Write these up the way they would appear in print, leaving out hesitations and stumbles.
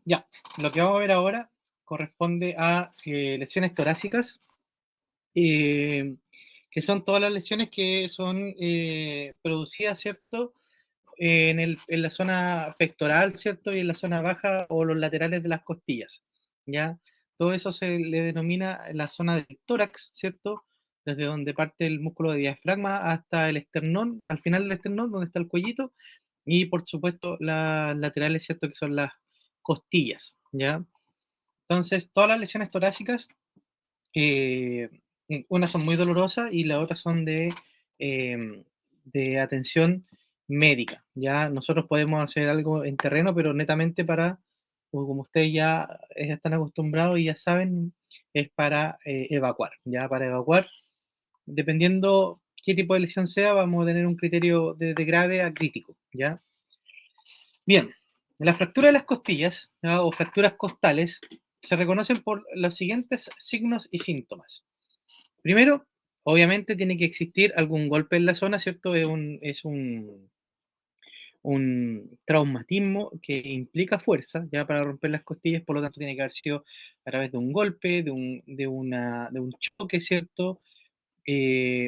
Ya, lo que vamos a ver ahora corresponde a lesiones torácicas, eh, que son todas las lesiones que son producidas, ¿cierto? En la zona pectoral, ¿cierto? Y en la zona baja o los laterales de las costillas, ¿ya? Todo eso se le denomina la zona del tórax, ¿cierto? Desde donde parte el músculo de diafragma hasta el esternón, al final del esternón, donde está el cuellito, y por supuesto las laterales, ¿cierto? Que son las costillas, ¿ya? Entonces, todas las lesiones torácicas, eh, unas son muy dolorosas y las otras son eh, de atención médica. Ya nosotros podemos hacer algo en terreno, pero netamente para, o como ustedes ya están acostumbrados y ya saben, es para evacuar. Ya para evacuar, dependiendo qué tipo de lesión sea, vamos a tener un criterio de grave a crítico. ¿Ya? Bien, la fractura de las costillas, ¿ya? O fracturas costales se reconocen por los siguientes signos y síntomas. Primero, obviamente tiene que existir algún golpe en la zona, ¿cierto? Un traumatismo que implica fuerza, ya para romper las costillas, por lo tanto tiene que haber sido a través de un golpe, de un choque, ¿cierto?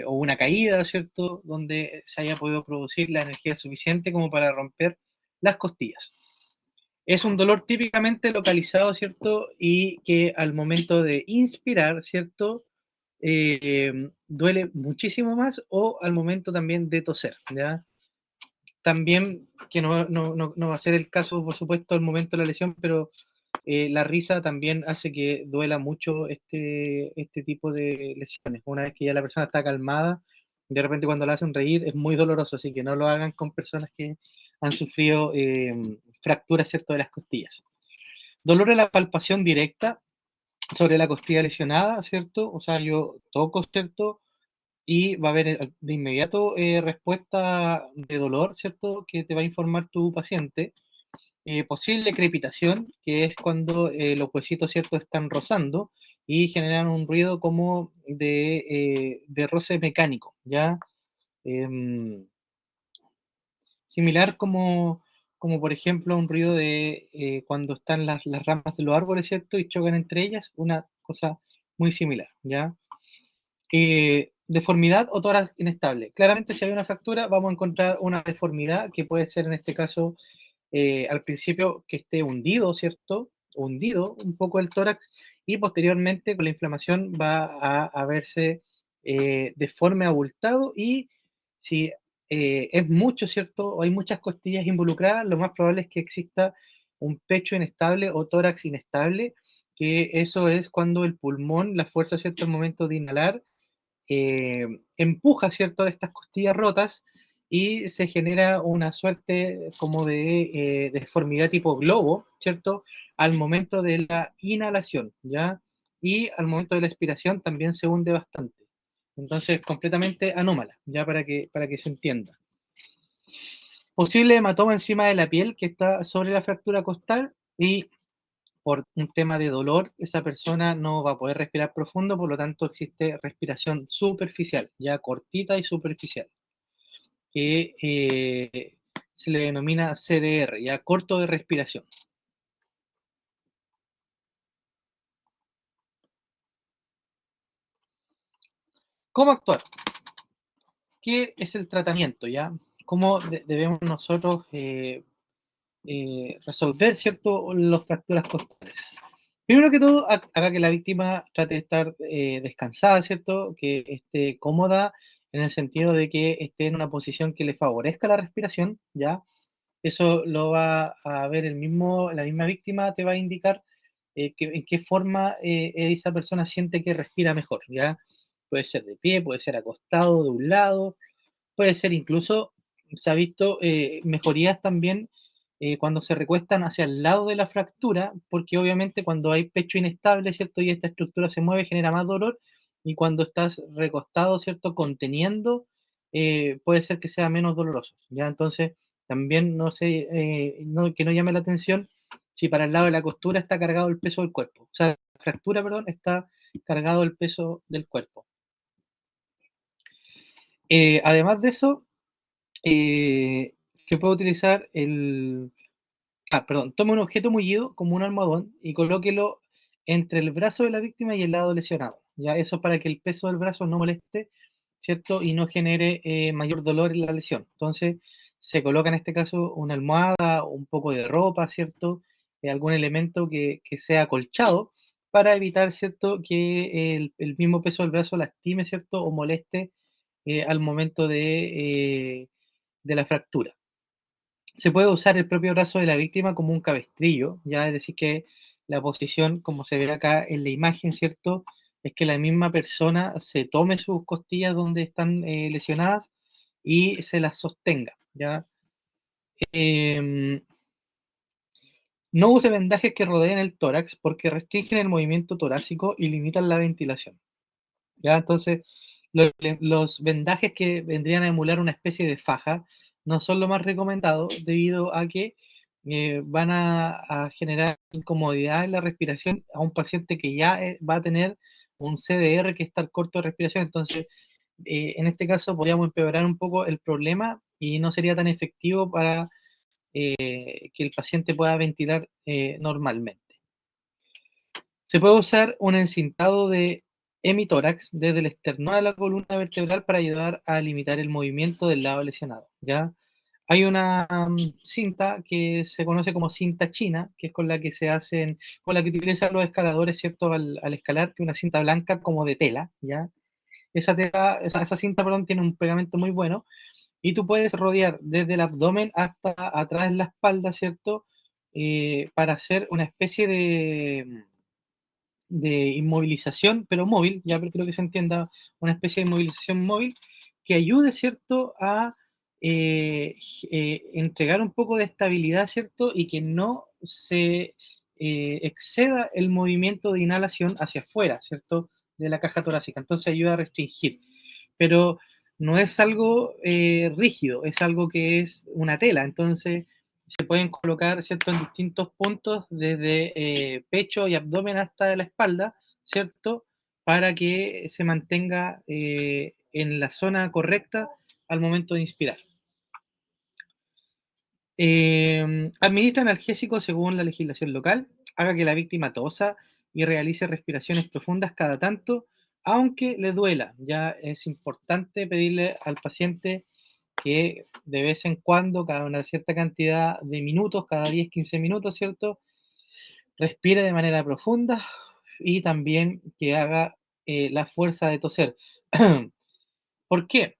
O una caída, ¿cierto? Donde se haya podido producir la energía suficiente como para romper las costillas. Es un dolor típicamente localizado, ¿cierto? Y que al momento de inspirar, ¿cierto? Duele muchísimo más o al momento también de toser, ¿ya? También, que no va a ser el caso, por supuesto, al momento de la lesión, pero la risa también hace que duela mucho este tipo de lesiones. Una vez que ya la persona está calmada, de repente cuando la hacen reír es muy doloroso, así que no lo hagan con personas que han sufrido fracturas, ¿cierto?, de las costillas. Dolor en la palpación directa sobre la costilla lesionada, ¿cierto? O sea, yo toco, ¿cierto? Y va a haber de inmediato respuesta de dolor, ¿cierto? Que te va a informar tu paciente. Posible crepitación, que es cuando los huesitos, ¿cierto?, están rozando y generan un ruido como de roce mecánico, ¿ya? Em, Similar como por ejemplo un ruido de cuando están las ramas de los árboles, ¿cierto? Y chocan entre ellas, una cosa muy similar, ¿ya? Deformidad o tórax inestable. Claramente si hay una fractura vamos a encontrar una deformidad que puede ser en este caso al principio que esté hundido, ¿cierto? Hundido un poco el tórax y posteriormente con la inflamación va a verse deforme, abultado y si es mucho, ¿cierto? O hay muchas costillas involucradas, lo más probable es que exista un pecho inestable o tórax inestable, que eso es cuando el pulmón, la fuerza, ¿cierto? Al momento de inhalar, empuja, ¿cierto?, de estas costillas rotas y se genera una suerte como de deformidad tipo globo, ¿cierto?, al momento de la inhalación, ¿ya? Y al momento de la expiración también se hunde bastante. Entonces, completamente anómala, ya para que se entienda. Posible hematoma encima de la piel que está sobre la fractura costal y por un tema de dolor, esa persona no va a poder respirar profundo, por lo tanto existe respiración superficial, ya cortita y superficial, que se le denomina CDR, ya corto de respiración. ¿Cómo actuar? ¿Qué es el tratamiento? ¿Ya? ¿Cómo debemos nosotros resolver, ¿cierto?, las fracturas costales? Primero que todo, haga que la víctima trate de estar descansada, ¿cierto? Que esté cómoda en el sentido de que esté en una posición que le favorezca la respiración, ¿ya? Eso lo va a ver la misma víctima te va a indicar en qué forma esa persona siente que respira mejor, ¿ya? Puede ser de pie, puede ser acostado de un lado, puede ser incluso, se ha visto mejorías también cuando se recuestan hacia el lado de la fractura, porque obviamente cuando hay pecho inestable, ¿cierto? Y esta estructura se mueve, genera más dolor, y cuando estás recostado, ¿cierto? Conteniendo, puede ser que sea menos doloroso, ¿ya? Entonces, también no sé, que no llame la atención si para el lado de la costura está cargado el peso del cuerpo, o sea, la fractura, perdón, está cargado el peso del cuerpo. Además de eso, se puede utilizar Perdón, tome un objeto mullido como un almohadón y colóquelo entre el brazo de la víctima y el lado lesionado. Ya eso para que el peso del brazo no moleste, ¿cierto? Y no genere mayor dolor en la lesión. Entonces, se coloca en este caso una almohada, un poco de ropa, ¿cierto? Algún elemento que sea acolchado para evitar, ¿cierto? Que el mismo peso del brazo lastime, ¿cierto? O moleste al momento de la fractura. Se puede usar el propio brazo de la víctima como un cabestrillo, ya es decir que la posición, como se ve acá en la imagen, ¿cierto? Es que la misma persona se tome sus costillas donde están lesionadas y se las sostenga, ¿ya? Em, no use vendajes que rodeen el tórax porque restringen el movimiento torácico y limitan la ventilación. ¿Ya? Entonces, los vendajes que vendrían a emular una especie de faja no son lo más recomendado debido a que van a generar incomodidad en la respiración a un paciente que ya va a tener un CDR que está corto de respiración. Entonces, en este caso podríamos empeorar un poco el problema y no sería tan efectivo para que el paciente pueda ventilar normalmente. Se puede usar un encintado de hemitórax desde el esternón a la columna vertebral para ayudar a limitar el movimiento del lado lesionado, ¿ya? Hay una cinta que se conoce como cinta china, que es con la que se hacen, con la que utilizan los escaladores, ¿cierto? Al escalar, que es una cinta blanca como de tela, ¿ya? Esa tela, esa cinta, perdón, tiene un pegamento muy bueno y tú puedes rodear desde el abdomen hasta atrás en la espalda, ¿cierto? Para hacer una especie de inmovilización, pero móvil, ya creo que se entienda, una especie de inmovilización móvil que ayude, ¿cierto?, a entregar un poco de estabilidad, ¿cierto?, y que no se exceda el movimiento de inhalación hacia afuera, ¿cierto?, de la caja torácica. Entonces ayuda a restringir. Pero no es algo rígido, es algo que es una tela. Entonces se pueden colocar, ¿cierto?, en distintos puntos, desde pecho y abdomen hasta la espalda, ¿cierto?, para que se mantenga en la zona correcta al momento de inspirar. Administra analgésicos según la legislación local, haga que la víctima tosa y realice respiraciones profundas cada tanto, aunque le duela. Ya es importante pedirle al paciente que de vez en cuando, cada una cierta cantidad de minutos, cada 10-15 minutos, ¿cierto? Respire de manera profunda y también que haga la fuerza de toser. ¿Por qué?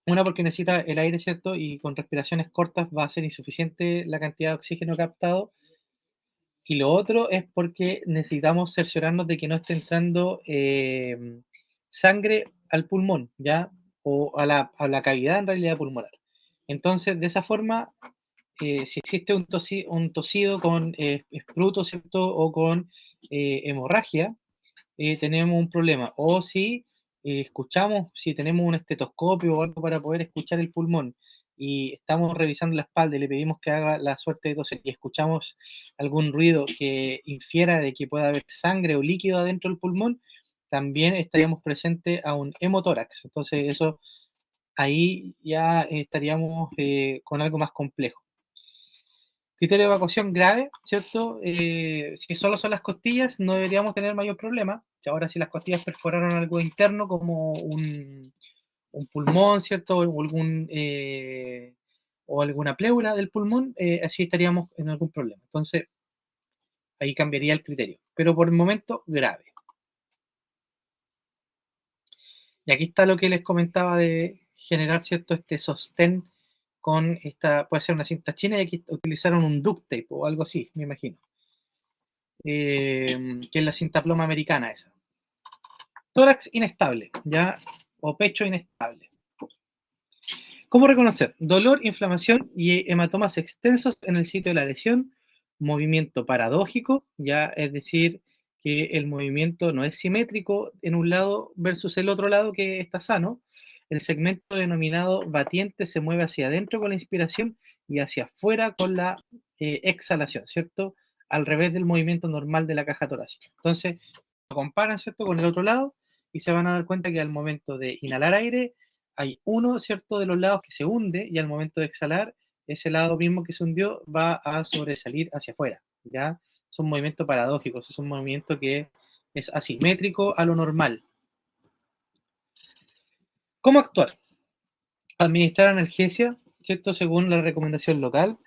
Una, porque necesita el aire, ¿cierto? Y con respiraciones cortas va a ser insuficiente la cantidad de oxígeno captado. Y lo otro es porque necesitamos cerciorarnos de que no esté entrando sangre al pulmón, ¿ya? O a la cavidad en realidad pulmonar. Entonces, de esa forma, si existe un tosido con espruto, ¿cierto? O con hemorragia, tenemos un problema. O si escuchamos, si tenemos un estetoscopio o algo para poder escuchar el pulmón y estamos revisando la espalda y le pedimos que haga la suerte de toser y escuchamos algún ruido que infiera de que pueda haber sangre o líquido adentro del pulmón, también estaríamos presentes a un hemotórax. Entonces eso ahí ya estaríamos con algo más complejo. Criterio de evacuación grave, ¿cierto? Si solo son las costillas, no deberíamos tener mayor problema. Ahora, si las costillas perforaron algo interno, como un pulmón, ¿cierto? O alguna pleura del pulmón, así estaríamos en algún problema. Entonces, ahí cambiaría el criterio. Pero por el momento, grave. Y aquí está lo que les comentaba de generar, ¿cierto? Este sostén con esta, puede ser una cinta china, y aquí utilizaron un duct tape o algo así, me imagino. Que es la cinta ploma americana esa. Tórax inestable, ¿ya? O pecho inestable. ¿Cómo reconocer? Dolor, inflamación y hematomas extensos en el sitio de la lesión, movimiento paradójico, ya es decir, que el movimiento no es simétrico en un lado versus el otro lado que está sano. El segmento denominado batiente se mueve hacia adentro con la inspiración y hacia afuera con la exhalación, ¿cierto? Al revés del movimiento normal de la caja torácica. Entonces, lo comparan, ¿cierto?, con el otro lado y se van a dar cuenta que al momento de inhalar aire hay uno, ¿cierto?, de los lados que se hunde y al momento de exhalar ese lado mismo que se hundió va a sobresalir hacia afuera, ¿ya? Es un movimiento paradójico, es un movimiento que es asimétrico a lo normal. ¿Cómo actuar? Administrar analgesia, ¿cierto? Según la recomendación local,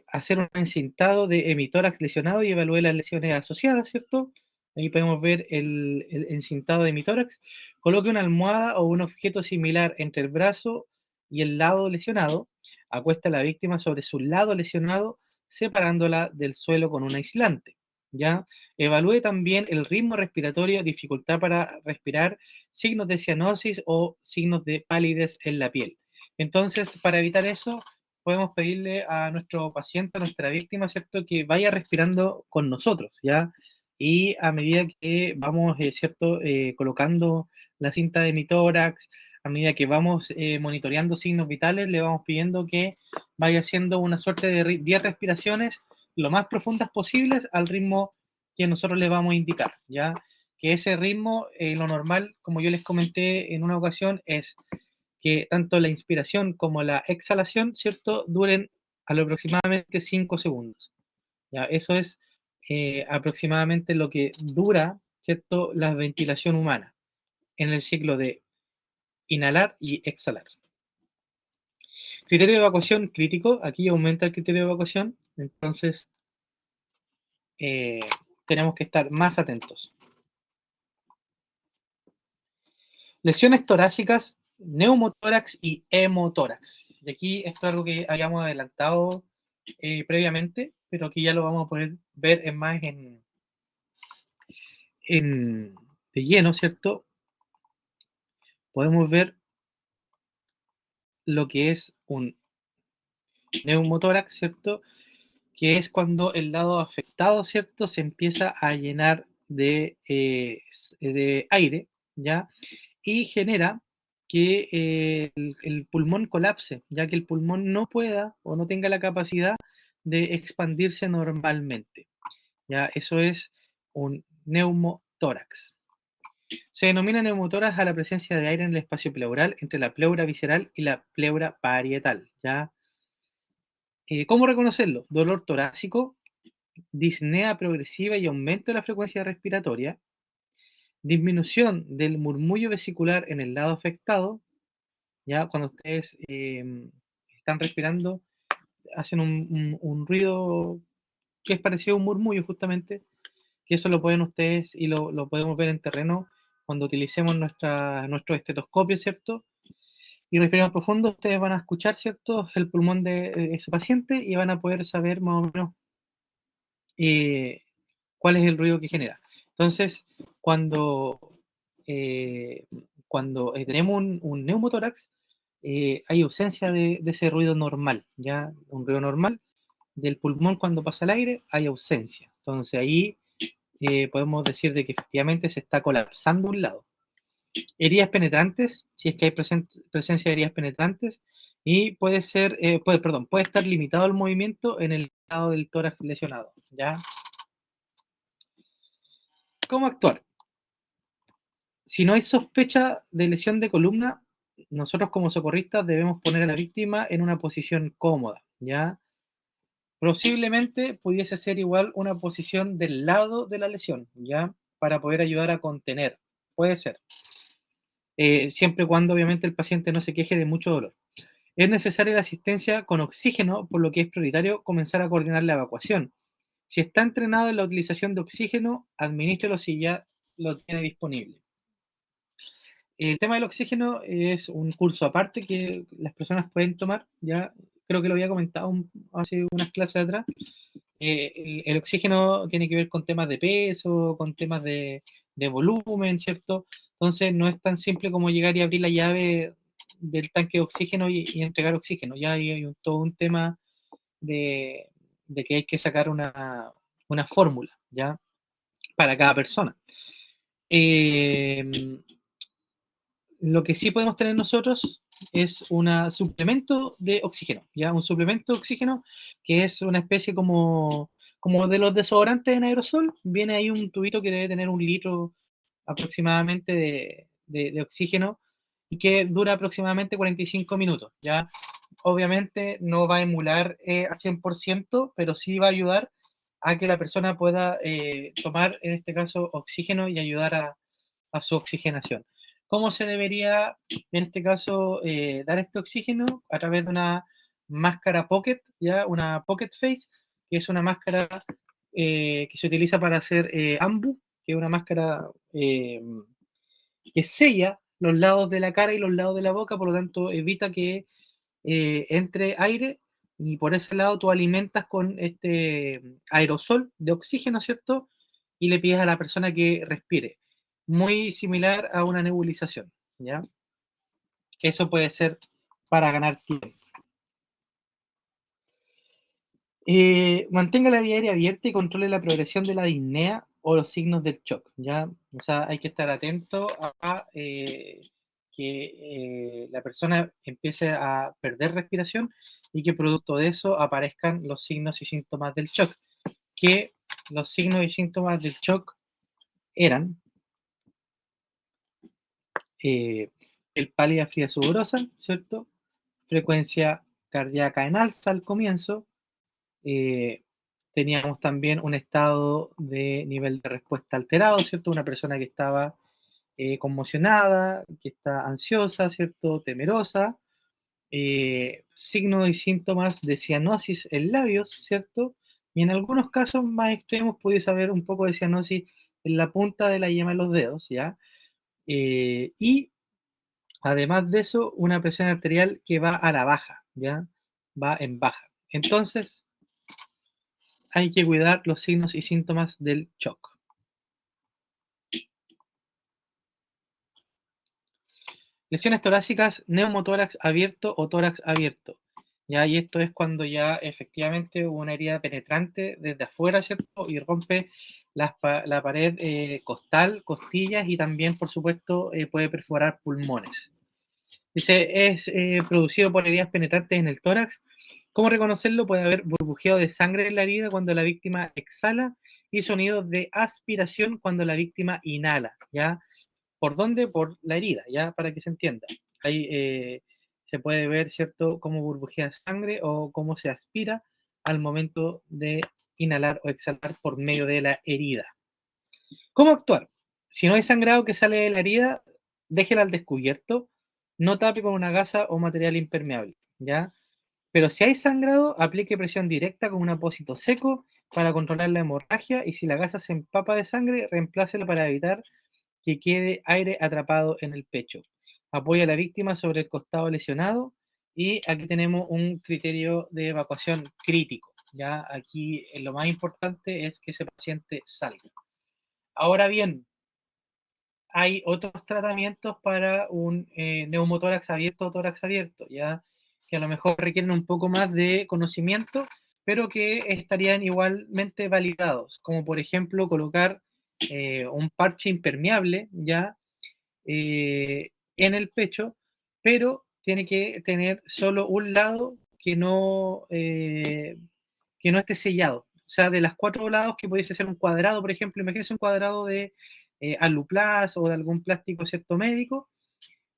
hacer un encintado de hemitórax lesionado y evaluar las lesiones asociadas, ¿cierto? Ahí podemos ver el encintado de hemitórax. Coloque una almohada o un objeto similar entre el brazo y el lado lesionado. Acuesta a la víctima sobre su lado lesionado, separándola del suelo con un aislante. ¿Ya? Evalúe también el ritmo respiratorio, dificultad para respirar, signos de cianosis o signos de palidez en la piel. Entonces, para evitar eso, podemos pedirle a nuestro paciente, a nuestra víctima, ¿cierto?, que vaya respirando con nosotros, ¿ya? Y a medida que vamos, ¿cierto?, colocando la cinta de mitórax, a medida que vamos monitoreando signos vitales, le vamos pidiendo que vaya haciendo una suerte de 10 respiraciones lo más profundas posibles al ritmo que nosotros le vamos a indicar, ¿ya? Que ese ritmo, lo normal, como yo les comenté en una ocasión, es que tanto la inspiración como la exhalación, ¿cierto?, duren aproximadamente 5 segundos. ¿Ya? Eso es aproximadamente lo que dura, ¿cierto?, la ventilación humana en el ciclo de inhalar y exhalar. Criterio de evacuación crítico, aquí aumenta el criterio de evacuación, entonces tenemos que estar más atentos. Lesiones torácicas, neumotórax y hemotórax. Y aquí esto es algo que habíamos adelantado previamente, pero aquí ya lo vamos a poder ver más de lleno, ¿cierto? Podemos ver lo que es un neumotórax, ¿cierto? Que es cuando el lado afectado, ¿cierto?, se empieza a llenar de aire, ¿ya? Y genera que el pulmón colapse, ya que el pulmón no pueda o no tenga la capacidad de expandirse normalmente. ¿Ya? Eso es un neumotórax. Se denomina neumotórax a la presencia de aire en el espacio pleural entre la pleura visceral y la pleura parietal. ¿Ya? ¿Cómo reconocerlo? Dolor torácico, disnea progresiva y aumento de la frecuencia respiratoria, disminución del murmullo vesicular en el lado afectado, ya cuando ustedes están respirando, hacen un ruido que es parecido a un murmullo justamente, que eso lo pueden ustedes y lo podemos ver en terreno cuando utilicemos nuestro estetoscopio, ¿cierto? Y respiramos profundo, ustedes van a escuchar, ¿cierto?, el pulmón de ese paciente y van a poder saber más o menos cuál es el ruido que genera. Entonces, cuando, cuando tenemos un neumotórax, hay ausencia de ese ruido normal, ¿ya? Un ruido normal del pulmón cuando pasa el aire, hay ausencia. Entonces ahí podemos decir de que efectivamente se está colapsando un lado. Heridas penetrantes, si es que hay presencia de heridas penetrantes, y puede ser, puede estar limitado el movimiento en el lado del tórax lesionado, ¿ya? ¿Cómo actuar? Si no hay sospecha de lesión de columna, nosotros como socorristas debemos poner a la víctima en una posición cómoda, ¿ya? Posiblemente pudiese ser igual una posición del lado de la lesión, ¿ya? Para poder ayudar a contener. Puede ser. Siempre y cuando obviamente el paciente no se queje de mucho dolor. Es necesaria la asistencia con oxígeno, por lo que es prioritario comenzar a coordinar la evacuación. Si está entrenado en la utilización de oxígeno, administrelo si ya lo tiene disponible. El tema del oxígeno es un curso aparte que las personas pueden tomar, ya creo que lo había comentado hace unas clases atrás. El oxígeno tiene que ver con temas de peso, con temas de volumen, ¿cierto? Entonces no es tan simple como llegar y abrir la llave del tanque de oxígeno y entregar oxígeno. Ya hay todo un tema de que hay que sacar una fórmula, ¿ya? Para cada persona. Lo que sí podemos tener nosotros es un suplemento de oxígeno, ¿ya? Un suplemento de oxígeno que es una especie como de los desodorantes en aerosol. Viene ahí un tubito que debe tener 1 litro aproximadamente de oxígeno y que dura aproximadamente 45 minutos, ¿ya? obviamente no va a emular a 100%, pero sí va a ayudar a que la persona pueda tomar, en este caso, oxígeno y ayudar a su oxigenación. ¿Cómo se debería, en este caso, dar este oxígeno? A través de una máscara pocket, ya una pocket face, que es una máscara que se utiliza para hacer AMBU, que es una máscara que sella los lados de la cara y los lados de la boca, por lo tanto evita que entre aire y por ese lado tú alimentas con este aerosol de oxígeno, ¿cierto? Y le pides a la persona que respire. Muy similar a una nebulización, ¿ya? Que eso puede ser para ganar tiempo. Mantenga la vía aérea abierta y controle la progresión de la disnea o los signos del shock, ¿ya? O sea, hay que estar atento a que la persona empiece a perder respiración y que producto de eso aparezcan los signos y síntomas del shock. Que los signos y síntomas del shock eran el pálida fría sudorosa, ¿cierto? Frecuencia cardíaca en alza al comienzo, eh, teníamos también un estado de nivel de respuesta alterado, ¿cierto? Una persona que estaba conmocionada, que está ansiosa, ¿cierto? Temerosa, signos y síntomas de cianosis en labios, ¿cierto? Y en algunos casos más extremos pudiese haber un poco de cianosis en la punta de la yema de los dedos, ¿ya? Y además de eso, una presión arterial que va a la baja, ¿ya? Va en baja. Entonces, hay que cuidar los signos y síntomas del shock. Lesiones torácicas, neumotórax abierto o tórax abierto. ¿Ya? Y esto es cuando ya efectivamente hubo una herida penetrante desde afuera, ¿cierto? Y rompe la pared costal, costillas y también, por supuesto, puede perforar pulmones. Dice, es producido por heridas penetrantes en el tórax. ¿Cómo reconocerlo? Puede haber burbujeo de sangre en la herida cuando la víctima exhala y sonidos de aspiración cuando la víctima inhala, ¿ya? ¿Por dónde? Por la herida, ¿ya? Para que se entienda. Ahí se puede ver, ¿cierto?, cómo burbujea sangre o cómo se aspira al momento de inhalar o exhalar por medio de la herida. ¿Cómo actuar? Si no hay sangrado que sale de la herida, déjela al descubierto, no tape con una gasa o material impermeable, ¿ya? Pero si hay sangrado, aplique presión directa con un apósito seco para controlar la hemorragia y si la gasa se empapa de sangre, reemplácela para evitar que quede aire atrapado en el pecho. Apoya a la víctima sobre el costado lesionado y aquí tenemos un criterio de evacuación crítico. Ya aquí lo más importante es que ese paciente salga. Ahora bien, hay otros tratamientos para un neumotórax abierto o tórax abierto, ya que a lo mejor requieren un poco más de conocimiento, pero que estarían igualmente validados, como por ejemplo colocar un parche impermeable ya en el pecho, pero tiene que tener solo un lado que no esté sellado. O sea, de las cuatro lados que pudiese ser un cuadrado, por ejemplo, imagínense un cuadrado de Aluplas o de algún plástico cierto médico,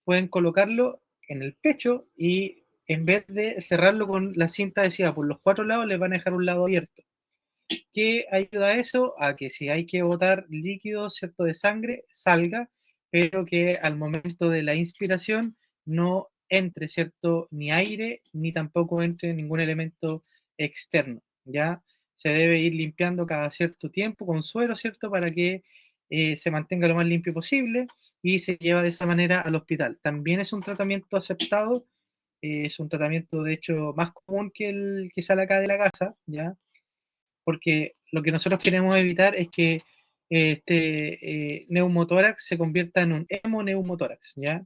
pueden colocarlo en el pecho y en vez de cerrarlo con la cinta adhesiva por los cuatro lados, les van a dejar un lado abierto. ¿Qué ayuda a eso? A que si hay que botar líquido, ¿cierto?, de sangre, salga, pero que al momento de la inspiración no entre, ¿cierto?, ni aire, ni tampoco entre ningún elemento externo, ¿ya? Se debe ir limpiando cada cierto tiempo con suero, ¿cierto?, para que se mantenga lo más limpio posible y se lleva de esa manera al hospital. También es un tratamiento aceptado, es un tratamiento de hecho más común que el que sale acá de la casa, ¿ya? Porque lo que nosotros queremos evitar es que este neumotórax se convierta en un hemoneumotórax, ¿ya?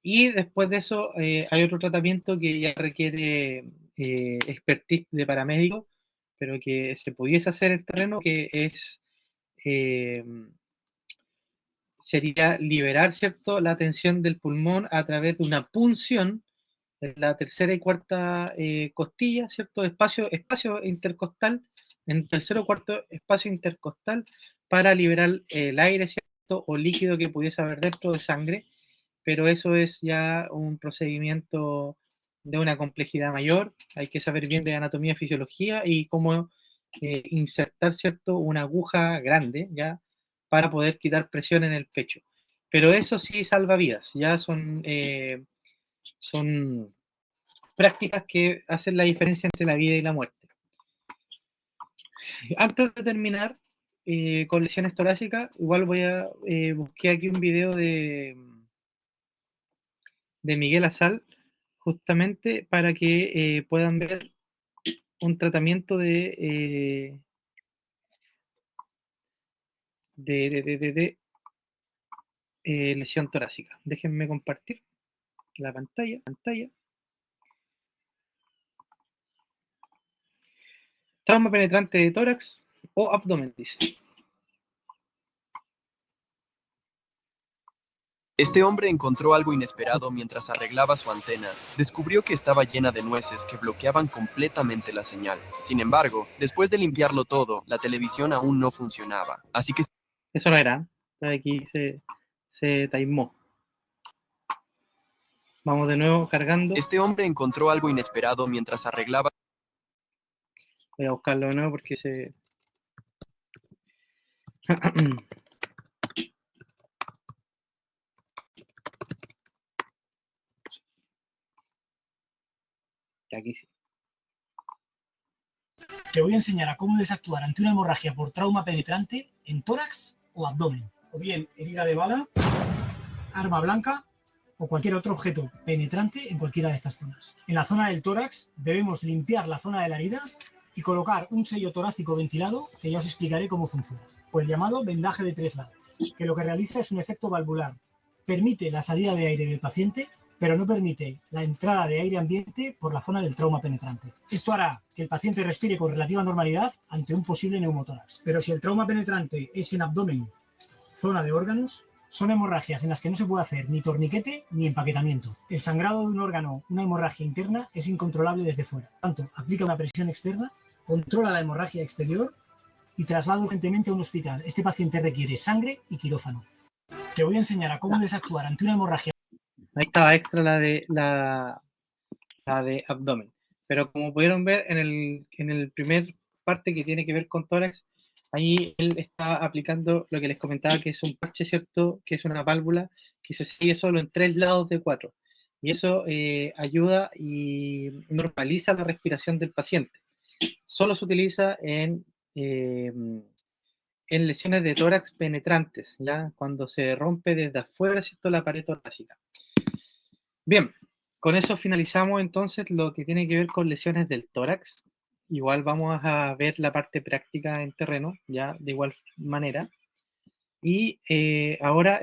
Y después de eso hay otro tratamiento que ya requiere expertise de paramédico, pero que se pudiese hacer en el terreno, que es eh, sería liberar, ¿cierto?, la tensión del pulmón a través de una punción en la tercera y cuarta costilla, ¿cierto? Espacio intercostal, en el tercero o cuarto espacio intercostal para liberar el aire, ¿cierto? O líquido que pudiese haber dentro de sangre, pero eso es ya un procedimiento de una complejidad mayor, hay que saber bien de anatomía, fisiología y cómo insertar, ¿cierto?, una aguja grande, ¿ya?, para poder quitar presión en el pecho. Pero eso sí salva vidas, ya son prácticas que hacen la diferencia entre la vida y la muerte. Antes de terminar con lesiones torácicas, igual busqué aquí un video de Miguel Azal, justamente para que puedan ver un tratamiento de lesión torácica. Déjenme compartir la pantalla. Trauma penetrante de tórax o abdomen, dice. Este hombre encontró algo inesperado mientras arreglaba su antena. Descubrió que estaba llena de nueces que bloqueaban completamente la señal. Sin embargo, después de limpiarlo todo, la televisión aún no funcionaba. Así que... Eso no era. Aquí se timó. Vamos de nuevo cargando. Este hombre encontró algo inesperado mientras arreglaba... Voy a buscarlo de nuevo porque se... Aquí sí. Te voy a enseñar a cómo desactuar ante una hemorragia por trauma penetrante en tórax o abdomen, o bien herida de bala, arma blanca o cualquier otro objeto penetrante en cualquiera de estas zonas. En la zona del tórax debemos limpiar la zona de la herida y colocar un sello torácico ventilado, que ya os explicaré cómo funciona, o el llamado vendaje de 3 lados, que lo que realiza es un efecto valvular. Permite la salida de aire del paciente, pero no permite la entrada de aire ambiente por la zona del trauma penetrante. Esto hará que el paciente respire con relativa normalidad ante un posible neumotórax. Pero si el trauma penetrante es en abdomen, zona de órganos, son hemorragias en las que no se puede hacer ni torniquete ni empaquetamiento. El sangrado de un órgano, una hemorragia interna, es incontrolable desde fuera. Por tanto, aplica una presión externa, controla la hemorragia exterior y traslada urgentemente a un hospital. Este paciente requiere sangre y quirófano. Te voy a enseñar a cómo desactuar ante una hemorragia. Ahí estaba extra la de abdomen. Pero como pudieron ver en el primer parte que tiene que ver con tórax, ahí él está aplicando lo que les comentaba, que es un parche, ¿cierto? Que es una válvula que se sigue solo en 3 lados de 4. Y eso ayuda y normaliza la respiración del paciente. Solo se utiliza en lesiones de tórax penetrantes, ¿ya? Cuando se rompe desde afuera, ¿cierto?, la pared torácica. Bien, con eso finalizamos entonces lo que tiene que ver con lesiones del tórax. Igual vamos a ver la parte práctica en terreno, ya de igual manera. Y ahora